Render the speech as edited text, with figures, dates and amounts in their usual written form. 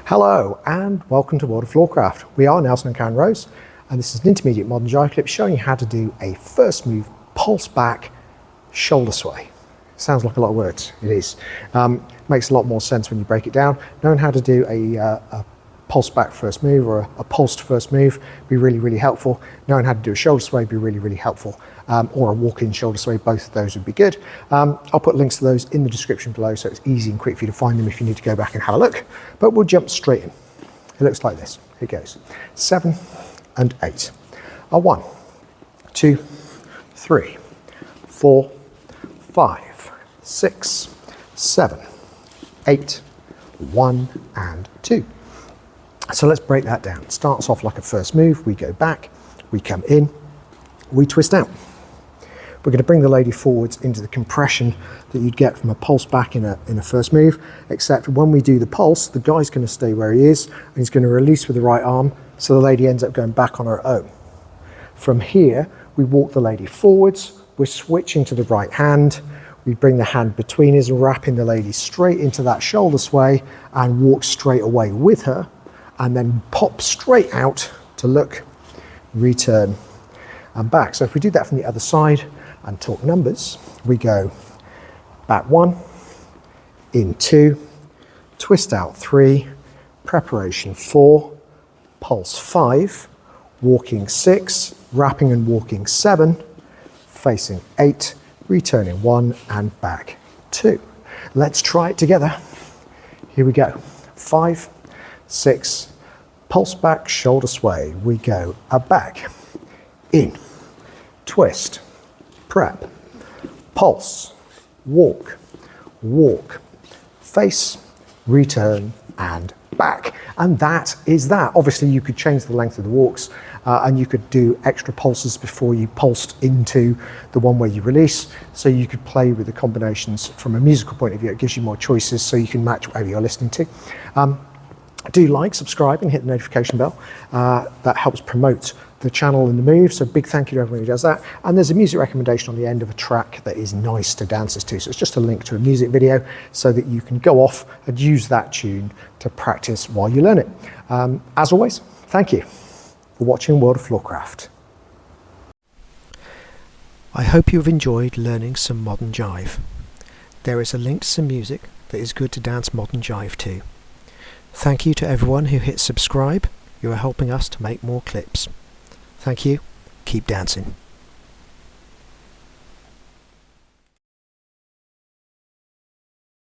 Hello and welcome to World of Floorcraft. We are Nelson and Karen Rose and this is an Intermediate Modern Jive Clip showing you how to do a first move pulse back shoulder sway. Sounds like a lot of words, it is. Makes a lot more sense when you break it down. Knowing how to do a pulse back first move or a pulsed first move be really helpful. Knowing how to do a shoulder sway be really helpful. Or a walk-in shoulder sway, both of those would be good. I'll put links to those in the description below so it's easy and quick for you to find them if you need to go back and have a look. But we'll jump straight in. It looks like this. Here it goes. 7 and 8. 1, 2, 3, 4, 5, 6, 7, 8, 1 and 2. So let's break that down. It starts off like a first move. We go back, we come in, we twist out. We're going to bring the lady forwards into the compression that you'd get from a pulse back in a first move, except when we do the pulse, the guy's going to stay where he is, and he's going to release with the right arm, so the lady ends up going back on her own. From here, we walk the lady forwards, we're switching to the right hand, we bring the hand between us, wrapping the lady straight into that shoulder sway, and walk straight away with her, and then pop straight out to look, return, and back. So if we do that from the other side and talk numbers, we go back 1, in 2, twist out 3, preparation 4, pulse 5, walking 6, wrapping and walking 7, facing 8, returning 1 and back 2. Let's try it together. Here we go. 5, 6, pulse back, shoulder sway. We go back, in, twist, prep, pulse, walk, walk, face, return and back. And that is that. Obviously you could change the length of the walks and you could do extra pulses before you pulsed into the one where you release. So you could play with the combinations from a musical point of view. It gives you more choices so you can match whatever you're listening to. Do like, subscribe and hit the notification bell. That helps promote the channel and the move, so big thank you to everyone who does that. And there's a music recommendation on the end of a track that is nice to dancers to, so it's just a link to a music video so that you can go off and use that tune to practice while you learn it. As always, thank you for watching World of Floorcraft. I hope you've enjoyed learning some modern jive. There is a link to some music that is good to dance modern jive to. Thank you to everyone who hit subscribe. You are helping us to make more clips. Thank you. Keep dancing.